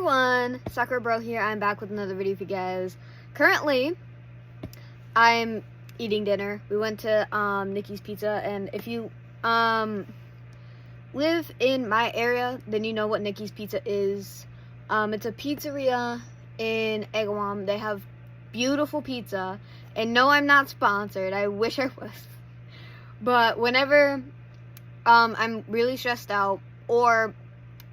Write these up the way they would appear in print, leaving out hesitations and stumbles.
everyone, Sakura Bro here. I'm back with another video for you guys. Currently, I'm eating dinner. We went to Nikki's Pizza, and if you live in my area, then you know what Nikki's Pizza is. It's a pizzeria in Agawam. They have beautiful pizza, and no, I'm not sponsored. I wish I was. But whenever I'm really stressed out, or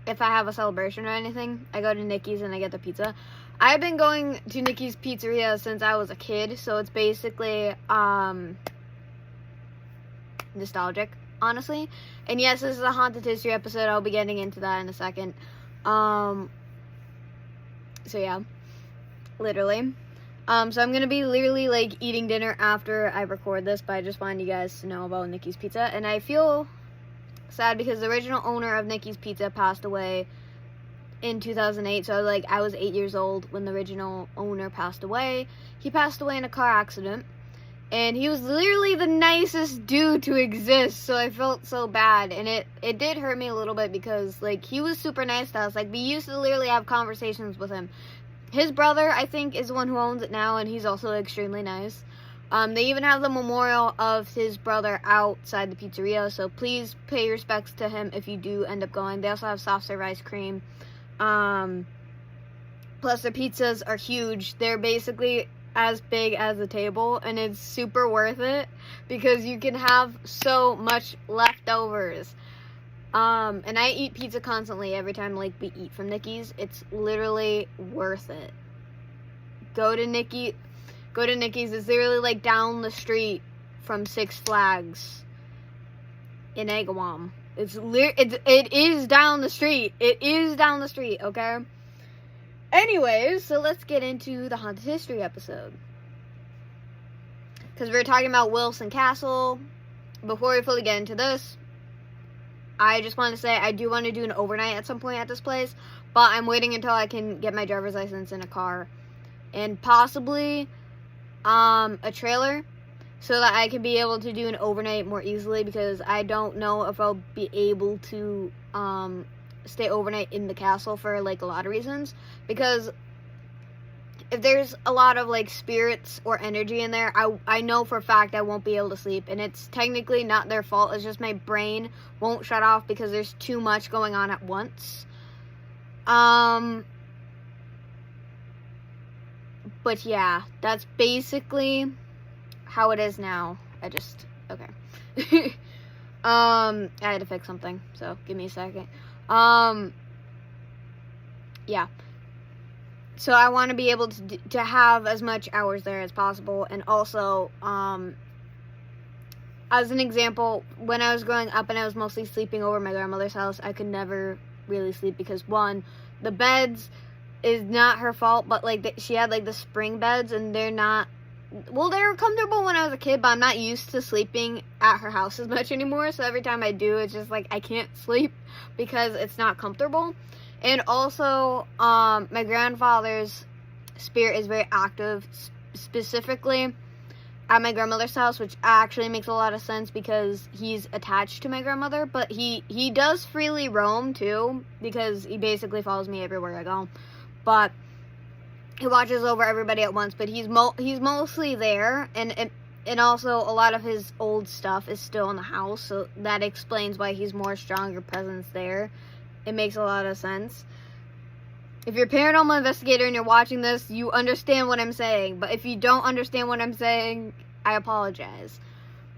if I have a celebration or anything, I go to Nikki's and I get the pizza. I've been going to Nikki's Pizzeria since I was a kid, so it's basically nostalgic, honestly. And yes, this is a haunted history episode. I'll be getting into that in a second. So yeah, literally. So I'm gonna be literally like eating dinner after I record this, but I just wanted you guys to know about Nikki's Pizza. And I feel sad because the original owner of Nikki's Pizza passed away in 2008. So I was 8 years old when the original owner passed away. He passed away in a car accident, and he was literally the nicest dude to exist. So I felt so bad, and it did hurt me a little bit because he was super nice to us. We used to literally have conversations with him. His brother, I think, is the one who owns it now, and he's also extremely nice. They even have the memorial of his brother outside the pizzeria, so please pay your respects to him if you do end up going. They also have soft serve ice cream. Plus, their pizzas are huge. They're basically as big as the table, and it's super worth it because you can have so much leftovers. And I eat pizza constantly every time we eat from Nikki's. It's literally worth it. Go to Nikki's. It's literally down the street from Six Flags in Agawam. It is down the street. It is down the street, okay? Anyways, so let's get into the haunted history episode. Because we're talking about Wilson Castle. Before we fully get into this, I just want to say I do want to do an overnight at some point at this place, but I'm waiting until I can get my driver's license in a car and possibly a trailer so that I can be able to do an overnight more easily, because I don't know if I'll be able to stay overnight in the castle for a lot of reasons. Because if there's a lot of spirits or energy in there, I know for a fact I won't be able to sleep, and it's technically not their fault. It's just my brain won't shut off because there's too much going on at once. But yeah, that's basically how it is now. Okay. I had to fix something, so give me a second. Yeah. So I want to be able to have as much hours there as possible. And also, as an example, when I was growing up and I was mostly sleeping over at my grandmother's house, I could never really sleep because, one, the beds is not her fault, but she had the spring beds, and they're not, well, they were comfortable when I was a kid, but I'm not used to sleeping at her house as much anymore. So every time I do, it's just I can't sleep because it's not comfortable. And also, my grandfather's spirit is very active, specifically at my grandmother's house, which actually makes a lot of sense because he's attached to my grandmother, but he does freely roam too, because he basically follows me everywhere I go. But he watches over everybody at once, but he's mostly there, and also a lot of his old stuff is still in the house, so that explains why he's more stronger presence there. It makes a lot of sense. If you're a paranormal investigator and you're watching this, you understand what I'm saying. But if you don't understand what I'm saying, I apologize.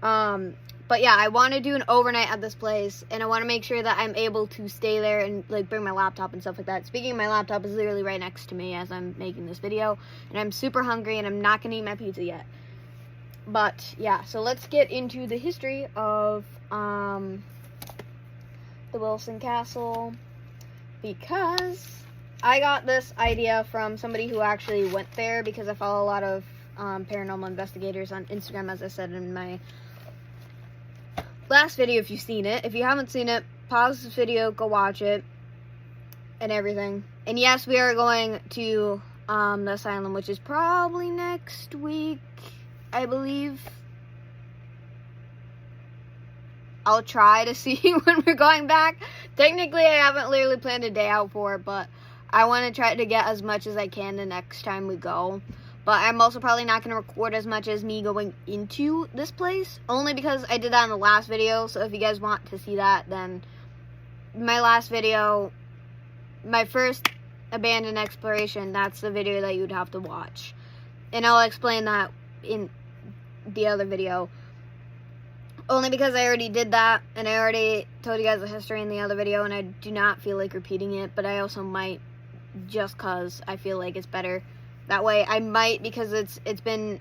But yeah, I want to do an overnight at this place, and I want to make sure that I'm able to stay there and bring my laptop and stuff like that. Speaking of, my laptop is literally right next to me as I'm making this video, and I'm super hungry, and I'm not going to eat my pizza yet. But yeah, so let's get into the history of the Wilson Castle, because I got this idea from somebody who actually went there, because I follow a lot of paranormal investigators on Instagram, as I said in my last video. If you've seen it, if you haven't seen it, pause this video, go watch it, and everything. And yes, we are going to the asylum, which is probably next week, I believe. I'll try to see when we're going back. Technically, I haven't literally planned a day out for it, but I want to try to get as much as I can the next time we go. But I'm also probably not going to record as much as me going into this place. Only because I did that in the last video. So if you guys want to see that, then my last video, my first abandoned exploration, that's the video that you'd have to watch. And I'll explain that in the other video. Only because I already did that, and I already told you guys the history in the other video, and I do not feel like repeating it, but I also might, just cause I feel like it's better that way. I might, because it's been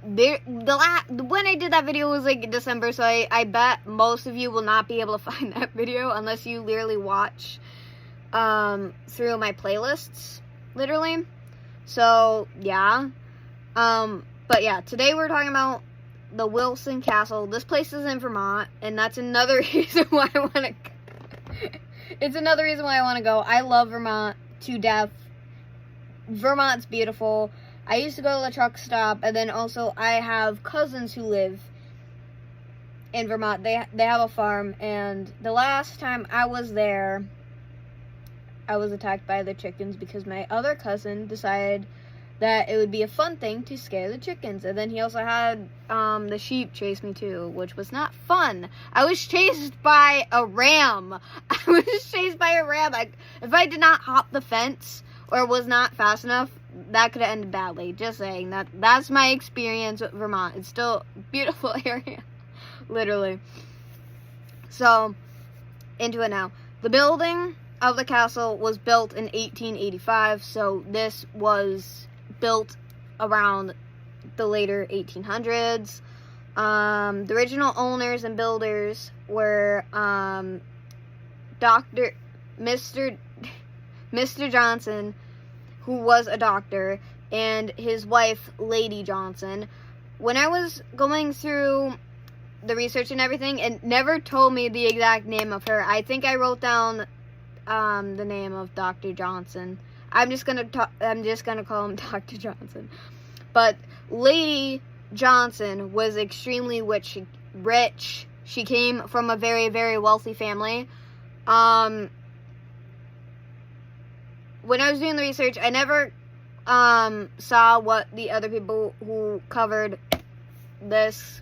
there. When I did that video was like in December, so I bet most of you will not be able to find that video unless you literally watch through my playlists, literally. So yeah, but yeah, today we're talking about the Wilson Castle. This place is in Vermont, and that's another reason why I want to. It's another reason why I want to go. I love Vermont to death. Vermont's beautiful. I used to go to the truck stop, and then also I have cousins who live in Vermont. They have a farm, and the last time I was there, I was attacked by the chickens because my other cousin decided that it would be a fun thing to scare the chickens. And then he also had the sheep chase me too, which was not fun. I was chased by a ram. I was chased by a ram. If I did not hop the fence or was not fast enough, that could have ended badly. Just saying. That's my experience with Vermont. It's still a beautiful area. Literally. So, into it now. The building of the castle was built in 1885, so this was built around the later 1800s. The original owners and builders were Mr. Johnson, who was a doctor, and his wife, Lady Johnson. When I was going through the research and everything, it never told me the exact name of her. I think I wrote down the name of Dr. Johnson. I'm just gonna call him Dr. Johnson. But Lady Johnson was extremely rich. She came from a very, very wealthy family. When I was doing the research, I never saw what the other people who covered this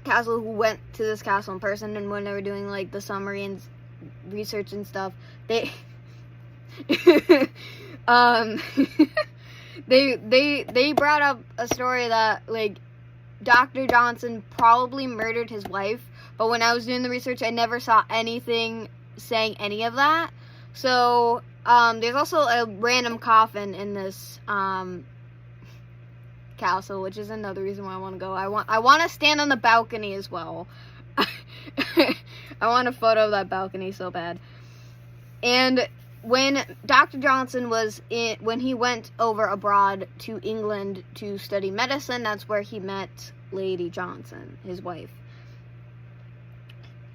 castle, who went to this castle in person, and when they were doing like the summary and research and stuff, they they brought up a story that like Dr. Johnson probably murdered his wife, but when I was doing the research, I never saw anything saying any of that. So there's also a random coffin in this castle, which is another reason why I want to go. I want to stand on the balcony as well. I want a photo of that balcony so bad. And when Dr. Johnson when he went over abroad to England to study medicine, that's where he met Lady Johnson, his wife.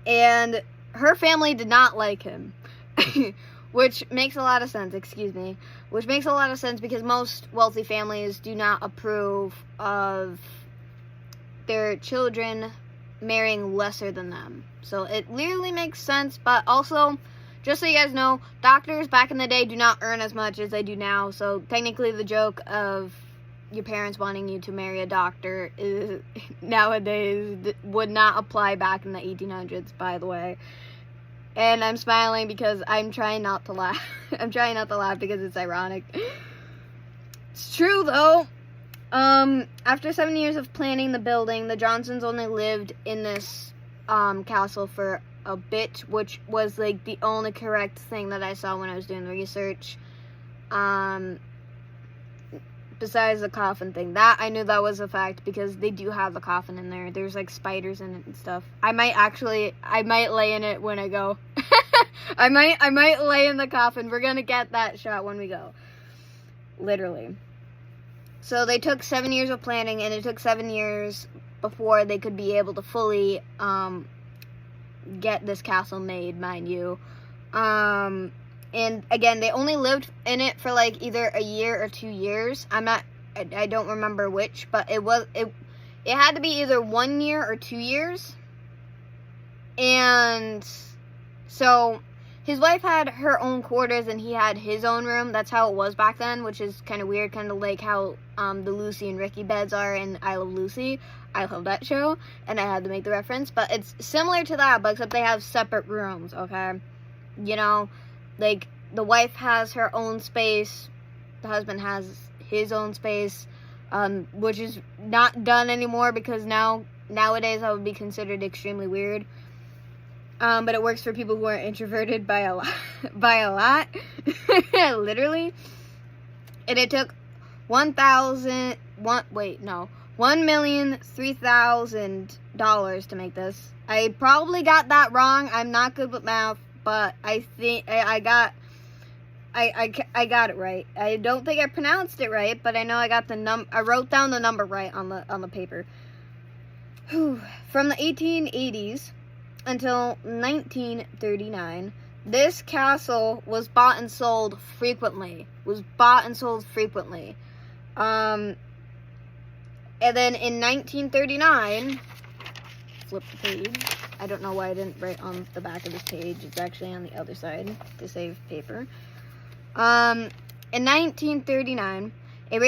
And her family did not like him, which makes a lot of sense, which makes a lot of sense because most wealthy families do not approve of their children marrying lesser than them. So it literally makes sense, but also, just so you guys know, doctors back in the day do not earn as much as they do now. So technically the joke of your parents wanting you to marry a doctor is nowadays would not apply back in the 1800s, by the way. And I'm smiling because I'm trying not to laugh. I'm trying not to laugh because it's ironic. It's true though. After 7 years of planning the building, the Johnsons only lived in this castle for a bit, which was like the only correct thing that I saw when I was doing the research. Besides the coffin thing, that I knew that was a fact because they do have the coffin in there. There's like spiders in it and stuff. I might lay in it when I go. I might lay in the coffin. We're gonna get that shot when we go. Literally. So they took 7 years of planning, and it took 7 years before they could be able to fully get this castle made, mind you. And again, they only lived in it for like either a year or 2 years. I don't remember which, but it had to be either 1 year or 2 years. And so his wife had her own quarters and he had his own room. That's how it was back then, which is kind of weird, kind of like how the Lucy and Ricky beds are in I Love Lucy. I love that show, and I had to make the reference, but it's similar to that, but except they have separate rooms, okay? You know, like, the wife has her own space, the husband has his own space, which is not done anymore because nowadays that would be considered extremely weird. But it works for people who are introverted by a lot, literally. And it took $1,003,000 to make this. I probably got that wrong. I'm not good with math, but I think I got it right. I don't think I pronounced it right, but I know I got I wrote down the number right on the paper. Whew. From the 1880s until 1939, this castle was bought and sold frequently. And then in 1939, flip the page. I don't know why I didn't write on the back of this page. It's actually on the other side to save paper. In 1939, a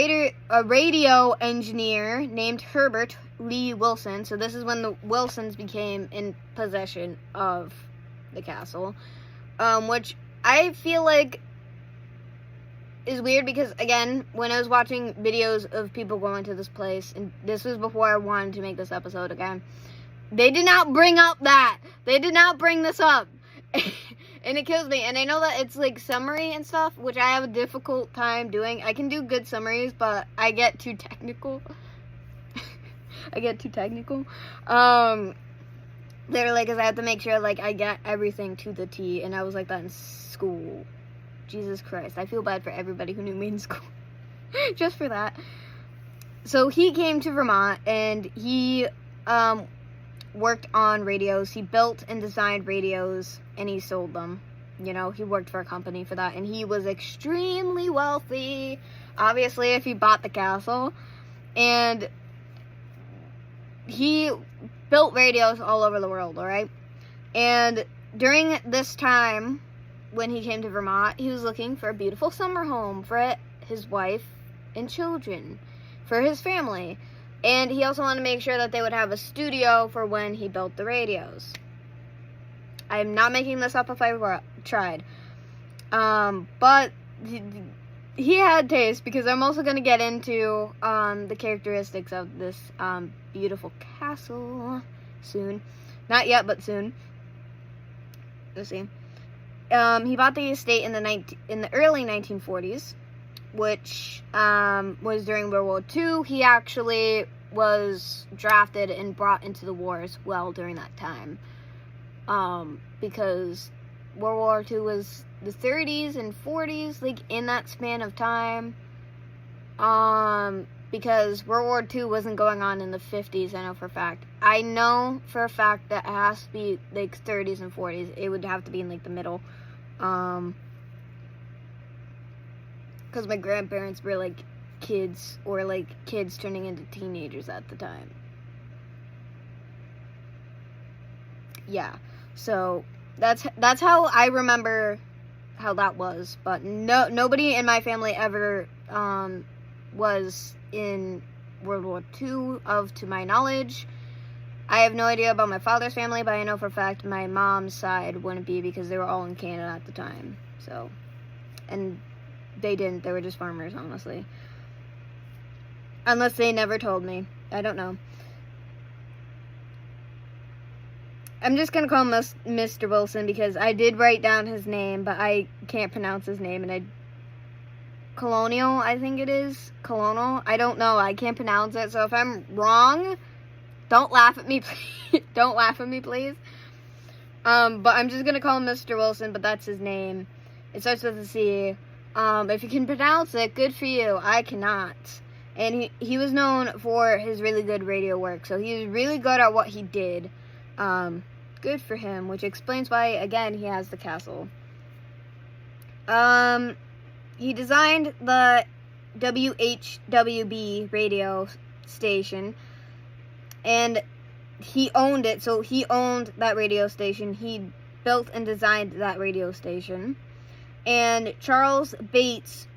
radio engineer named Herbert Lee Wilson, so this is when the Wilsons became in possession of the castle, which I feel like is weird because, again, when I was watching videos of people going to this place, and this was before I wanted to make this episode again, they did not bring up that. They did not bring this up. And it kills me. And I know that it's like summary and stuff, which I have a difficult time doing. I can do good summaries, but I get too technical. Literally, because I have to make sure, like, I get everything to the T, and I was like that in school. Jesus Christ, I feel bad for everybody who knew me in school. Just for that. So he came to Vermont, and he worked on radios. He built and designed radios, and he sold them. You know, he worked for a company for that, and he was extremely wealthy, obviously, if he bought the castle. And he built radios all over the world, alright? And during this time, when he came to Vermont, he was looking for a beautiful summer home for his wife and children, for his family. And he also wanted to make sure that they would have a studio for when he built the radios. I'm not making this up if I tried. But he had taste, because I'm also going to get into the characteristics of this beautiful castle soon. Not yet, but soon. Let's see. He bought the estate in the early 1940s, which was during World War II. He actually was drafted and brought into the war as well during that time, because World War II was the 30s and 40s, like in that span of time, because World War II wasn't going on in the 50s. I know for a fact. I know for a fact that it has to be like 30s and 40s. It would have to be in like the middle, because my grandparents were like kids, or like kids turning into teenagers at the time. Yeah, so that's how I remember how that was. But nobody in my family ever was in World War II, to my knowledge. I have no idea about my father's family, but I know for a fact my mom's side wouldn't be, because they were all in Canada at the time. So, and they were just farmers, honestly. Unless they never told me. I don't know. I'm just gonna call him Mr. Wilson, because I did write down his name, but I can't pronounce his name, and Colonial, I think it is. Colonel? I don't know. I can't pronounce it, so if I'm wrong, don't laugh at me, please. Don't laugh at me, please. But I'm just gonna call him Mr. Wilson, but that's his name. It starts with a C. If you can pronounce it, good for you. I cannot. And he was known for his really good radio work, so he was really good at what he did. Good for him, which explains why, again, he has the castle. He designed the WHWB radio station, and he owned it, so he owned that radio station. He built and designed that radio station. And Charles Bates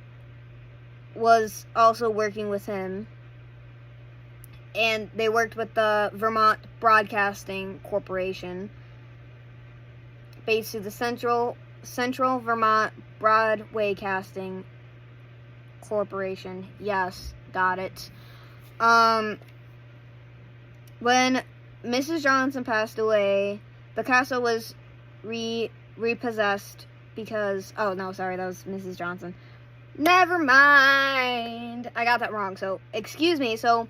was also working with him. And they worked with the Vermont Broadcasting Corporation, based to the Central Vermont Broadcasting Corporation. Yes, got it. When Mrs. Johnson passed away, the castle was repossessed because... Oh, no, sorry, that was Mrs. Johnson. Never mind. I got that wrong, so excuse me. So,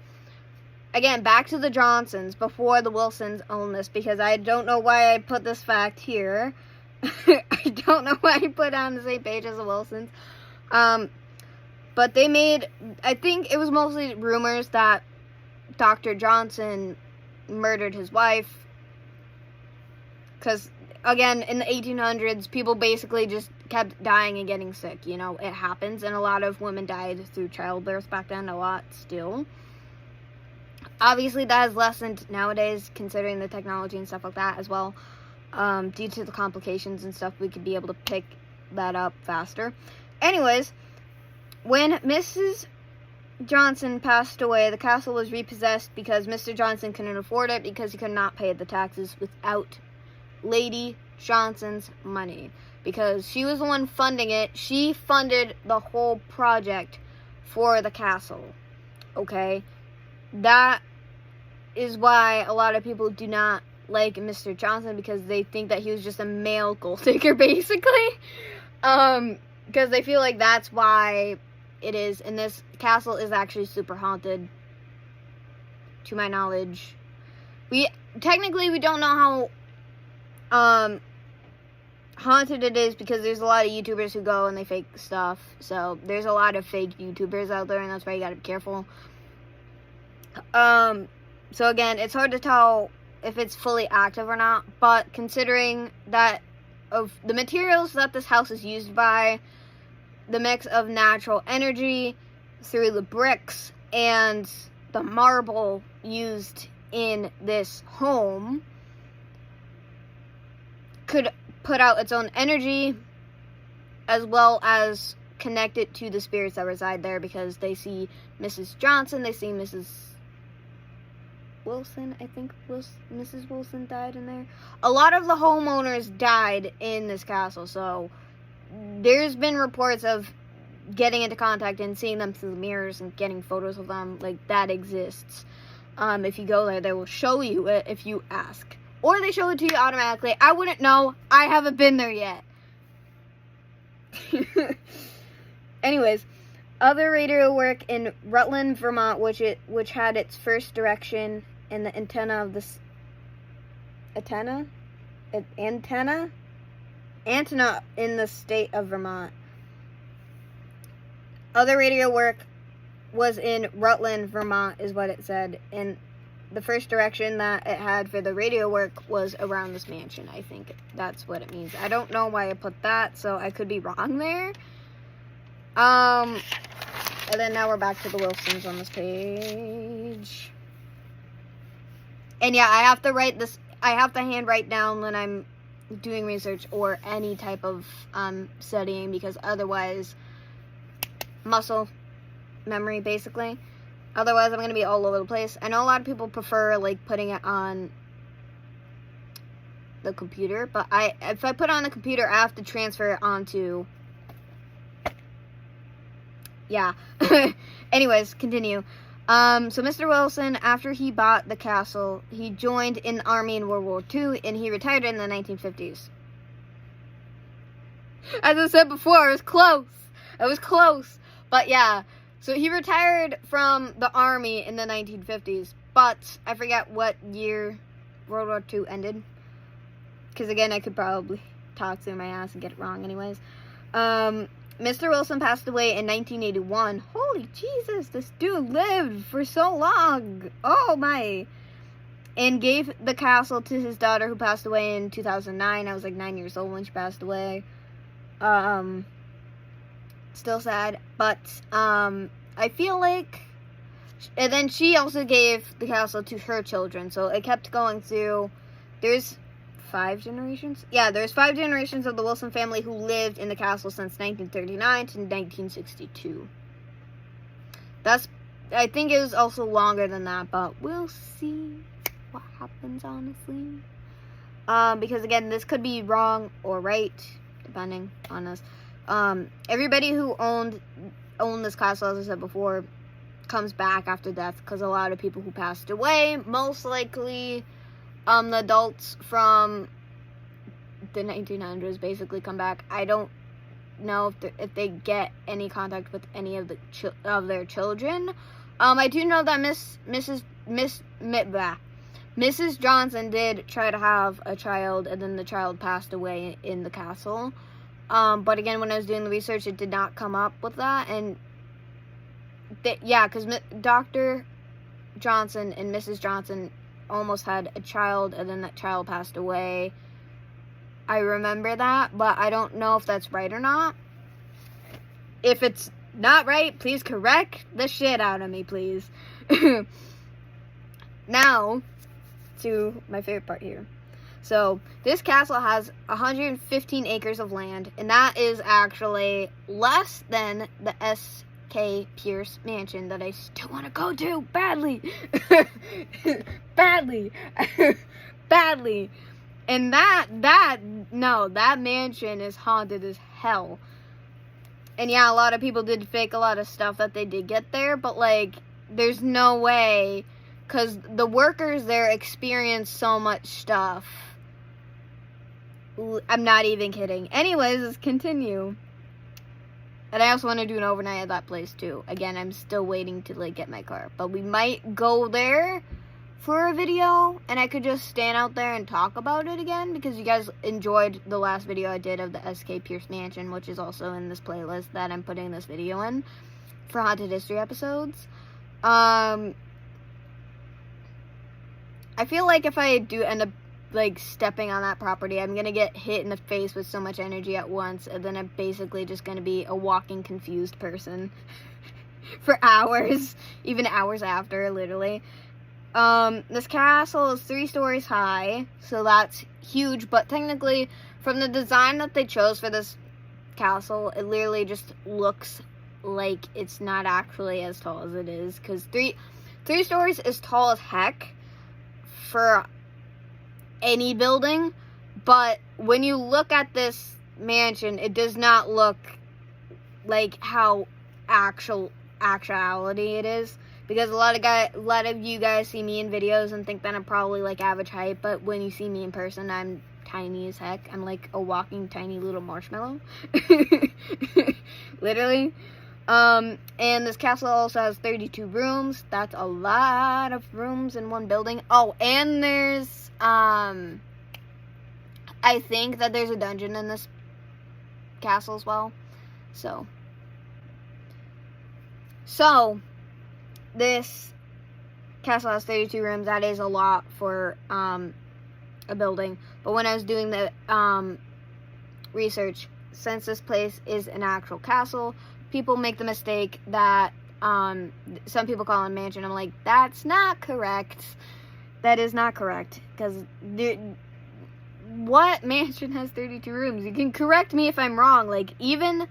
again, back to the Johnsons before the Wilsons owned this, because I don't know why I put this fact here. I don't know why I put it on the same page as the Wilsons. But they made... I think it was mostly rumors that Dr. Johnson murdered his wife. Because, again, in the 1800s, people basically just kept dying and getting sick. You know, it happens. And a lot of women died through childbirth back then. A lot still. Obviously, that has lessened nowadays, considering the technology and stuff like that as well. Due to the complications and stuff, we could be able to pick that up faster. Anyways, when Mrs. Johnson passed away, the castle was repossessed because Mr. Johnson couldn't afford it because he could not pay the taxes without Lady Johnson's money. Because she was the one funding it. She funded the whole project for the castle. Okay? That is why a lot of people do not like Mr. Johnson, because they think that he was just a male gold digger, basically. Because they feel like that's why it is. And this castle is actually super haunted, to my knowledge. Technically, we don't know how haunted it is, because there's a lot of YouTubers who go and they fake stuff. So there's a lot of fake YouTubers out there, and that's why you gotta be careful. So again, it's hard to tell if it's fully active or not, but considering that of the materials that this house is used by, the mix of natural energy through the bricks and the marble used in this home, could put out its own energy, as well as connect it to the spirits that reside there, because they see Mrs. Johnson, they see Mrs. Wilson, I think Mrs. Wilson died in there. A lot of the homeowners died in this castle, so there's been reports of getting into contact and seeing them through the mirrors and getting photos of them. Like, that exists. If you go there, they will show you it if you ask. Or they show it to you automatically. I wouldn't know. I haven't been there yet. Anyways, other radio work in Rutland, Vermont, which had its first direction in the antenna of this antenna in the state of Vermont. Other radio work was in Rutland, Vermont, is what it said. And the first direction that it had for the radio work was around this mansion. I think that's what it means. I don't know why I put that, so I could be wrong there. And then now we're back to the Wilsons on this page. And yeah, I have to write this. I have to handwrite down when I'm doing research or any type of studying, because otherwise, muscle memory, basically. Otherwise, I'm going to be all over the place. I know a lot of people prefer, like, putting it on the computer, but if I put it on the computer, I have to transfer it onto... Yeah. Anyways, continue. So Mr. Wilson, after he bought the castle, he joined in the Army in World War II, and he retired in the 1950s. As I said before, I was close. But yeah, so he retired from the Army in the 1950s, but I forget what year World War II ended. Because again, I could probably talk through my ass and get it wrong anyways. Mr. Wilson passed away in 1981. Holy Jesus, this dude lived for so long. Oh my. And gave the castle to his daughter, who passed away in 2009. I was like 9 years old when she passed away. Still sad, but I feel like... And then she also gave the castle to her children, so it kept going through. There's 5 generations? Yeah, there's 5 generations of the Wilson family who lived in the castle since 1939 to 1962. I think it was also longer than that, but we'll see what happens, honestly. Because again, this could be wrong or right, depending on us. Everybody who owned this castle, as I said before, comes back after death, because a lot of people who passed away, most likely, the adults from the 1900s basically come back. I don't know if they get any contact with any of their children. I do know that Mrs. Johnson did try to have a child, and then the child passed away in the castle. But again, when I was doing the research, it did not come up with that. And yeah, because Dr. Johnson and Mrs. Johnson almost had a child, and then that child passed away. I remember that, but I don't know if that's right or not. If it's not right, please correct the shit out of me, please. Now, to my favorite part here. So, this castle has 115 acres of land, and that is actually less than the S.K. Pierce mansion that I still want to go to badly. Badly. And that mansion is haunted as hell. And yeah, a lot of people did fake a lot of stuff that they did get there, but like, there's no way, because the workers there experience so much stuff. I'm not even kidding. Anyways, let's continue. And I also want to do an overnight at that place too. Again, I'm still waiting to like get my car, but we might go there for a video, and I could just stand out there and talk about it again, because you guys enjoyed the last video I did of the S.K. Pierce Mansion, which is also in this playlist that I'm putting this video in for Haunted History episodes. I feel like if I do end up like stepping on that property, I'm gonna get hit in the face with so much energy at once, and then I'm basically just gonna be a walking confused person for hours, even hours after, literally. This castle is 3 stories high, so that's huge, but technically, from the design that they chose for this castle, it literally just looks like it's not actually as tall as it is, because 3 stories is tall as heck for any building, but when you look at this mansion, it does not look like how actuality it is. Because a lot of you guys see me in videos and think that I'm probably like average height, but when you see me in person, I'm tiny as heck. I'm like a walking tiny little marshmallow. Literally. And this castle also has 32 rooms. That's a lot of rooms in one building. Oh, and there's, I think that there's a dungeon in this castle as well. So, this castle has 32 rooms. That is a lot for a building. But when I was doing the research, since this place is an actual castle, people make the mistake that some people call it a mansion. I'm like, that's not correct. That is not correct. Because what mansion has 32 rooms? You can correct me if I'm wrong. Like, even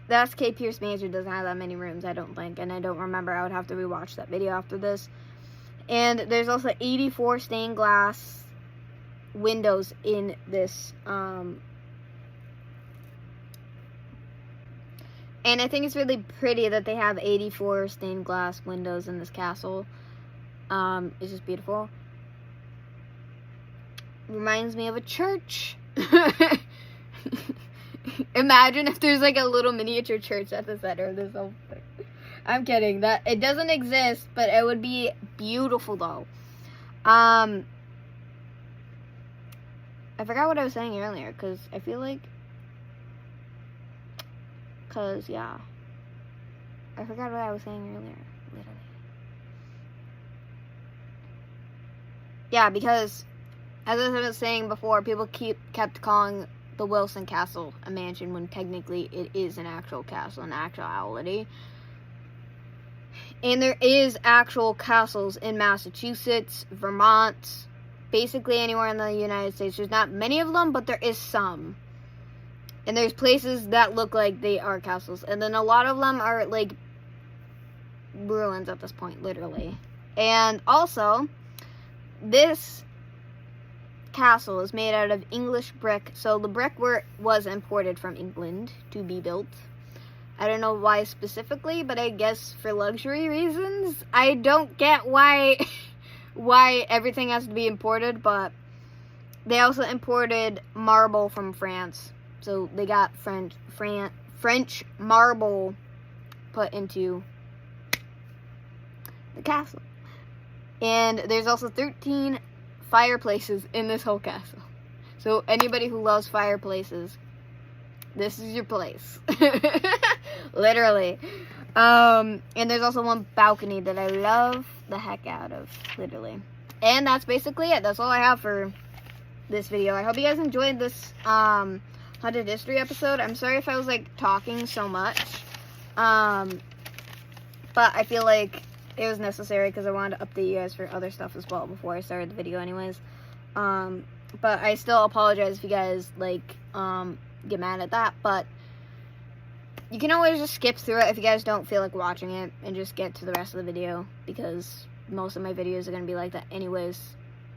the S.K. Pierce Mansion doesn't have that many rooms, I don't think, and I don't remember. I would have to rewatch that video after this. And there's also 84 stained glass windows in this, and I think it's really pretty that they have 84 stained glass windows in this castle. It's just beautiful. Reminds me of a church. Imagine if there's like a little miniature church at the center of this whole thing. I'm kidding. That it doesn't exist, but it would be beautiful though. I forgot what I was saying earlier, because I feel like, yeah, I forgot what I was saying earlier, literally. Yeah, because as I was saying before, people kept calling the Wilson Castle a mansion when technically it is an actual castle in actuality. And there is actual castles in Massachusetts, Vermont, basically anywhere in the United States. There's not many of them, but there is some. And there's places that look like they are castles. And then a lot of them are, like, ruins at this point, literally. And also, this castle is made out of English brick. So the brick was imported from England to be built. I don't know why specifically, but I guess for luxury reasons. I don't get why everything has to be imported, but they also imported marble from France. So they got French marble put into the castle. And there's also 13 fireplaces in this whole castle. So anybody who loves fireplaces, this is your place. Literally. And there's also one balcony that I love the heck out of, literally. And that's basically it. That's all I have for this video. I hope you guys enjoyed this haunted history episode. I'm sorry if I was like talking so much. But I feel like it was necessary because I wanted to update you guys for other stuff as well before I started the video anyways. But I still apologize if you guys like get mad at that, but you can always just skip through it if you guys don't feel like watching it and just get to the rest of the video, because most of my videos are going to be like that anyways.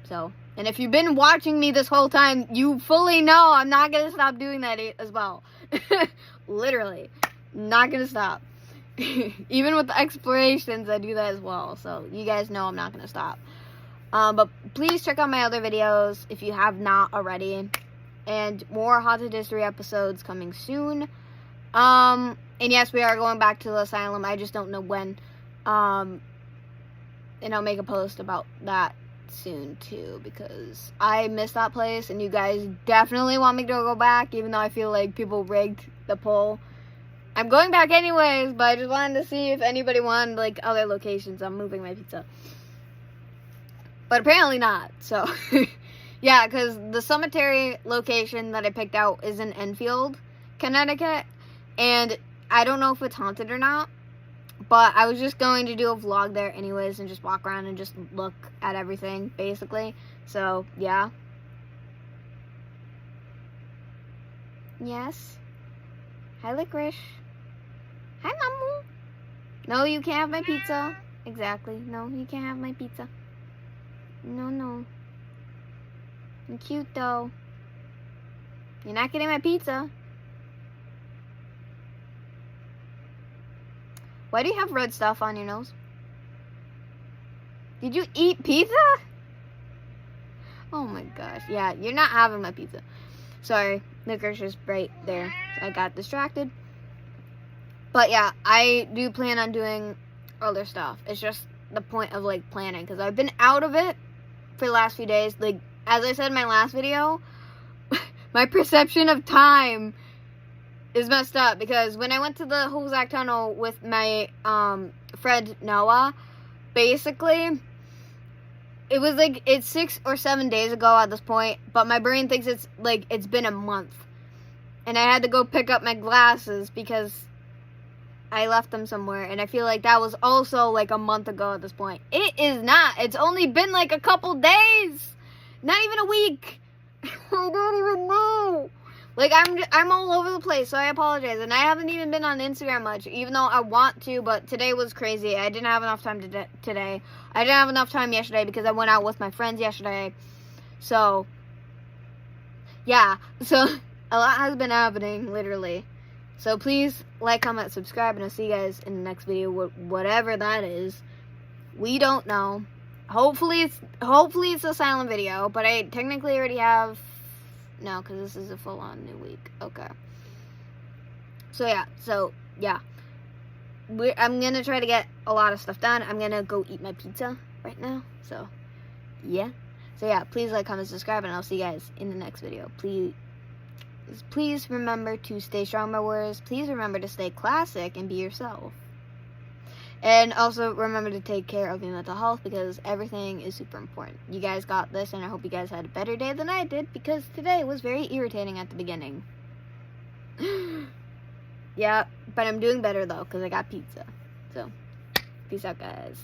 So, and if you've been watching me this whole time, you fully know I'm not going to stop doing that as well. Literally. Not going to stop. Even with the explorations, I do that as well. So, you guys know I'm not going to stop. But please check out my other videos if you have not already. And more haunted history episodes coming soon. And yes, we are going back to the asylum. I just don't know when. And I'll make a post about that soon too, because I miss that place and you guys definitely want me to go back, even though I feel like people rigged the poll. I'm going back anyways, but I just wanted to see if anybody wanted like other locations. I'm moving my pizza, but apparently not. So yeah, because the cemetery location that I picked out is in Enfield, Connecticut, and I don't know if it's haunted or not. But I was just going to do a vlog there anyways and just walk around and just look at everything, basically. So, yeah. Yes. Hi, Licorice. Hi, Mamu. No, you can't have my pizza. Exactly. No, you can't have my pizza. No, no. You're cute, though. You're not getting my pizza. Why do you have red stuff on your nose? Did you eat pizza? Oh my gosh. Yeah, you're not having my pizza. Sorry, Licorice is right there. So I got distracted. But yeah, I do plan on doing other stuff. It's just the point of like planning, because I've been out of it for the last few days. Like, as I said in my last video, my perception of time is messed up, because when I went to the Hozak Tunnel with my friend Noah, basically it was like it's 6 or 7 days ago at this point, but my brain thinks it's like it's been a month, and I had to go pick up my glasses because I left them somewhere, and I feel like that was also like a month ago at this point. It is not. It's only been like a couple days, not even a week. I don't even know. Like, I'm all over the place, so I apologize. And I haven't even been on Instagram much, even though I want to, but today was crazy. I didn't have enough time today. I didn't have enough time yesterday because I went out with my friends yesterday. So, yeah. So, a lot has been happening, literally. So, please like, comment, subscribe, and I'll see you guys in the next video, whatever that is. We don't know. Hopefully it's a silent video, but I technically already have... No, because this is a full-on new week. Okay. So, yeah. I'm going to try to get a lot of stuff done. I'm going to go eat my pizza right now. So, yeah. So, yeah, please like, comment, subscribe, and I'll see you guys in the next video. Please remember to stay strong, my warriors. Please remember to stay classic and be yourself. And also remember to take care of your mental health, because everything is super important. You guys got this, and I hope you guys had a better day than I did, because today was very irritating at the beginning. Yeah, but I'm doing better though, because I got pizza. So, peace out, guys.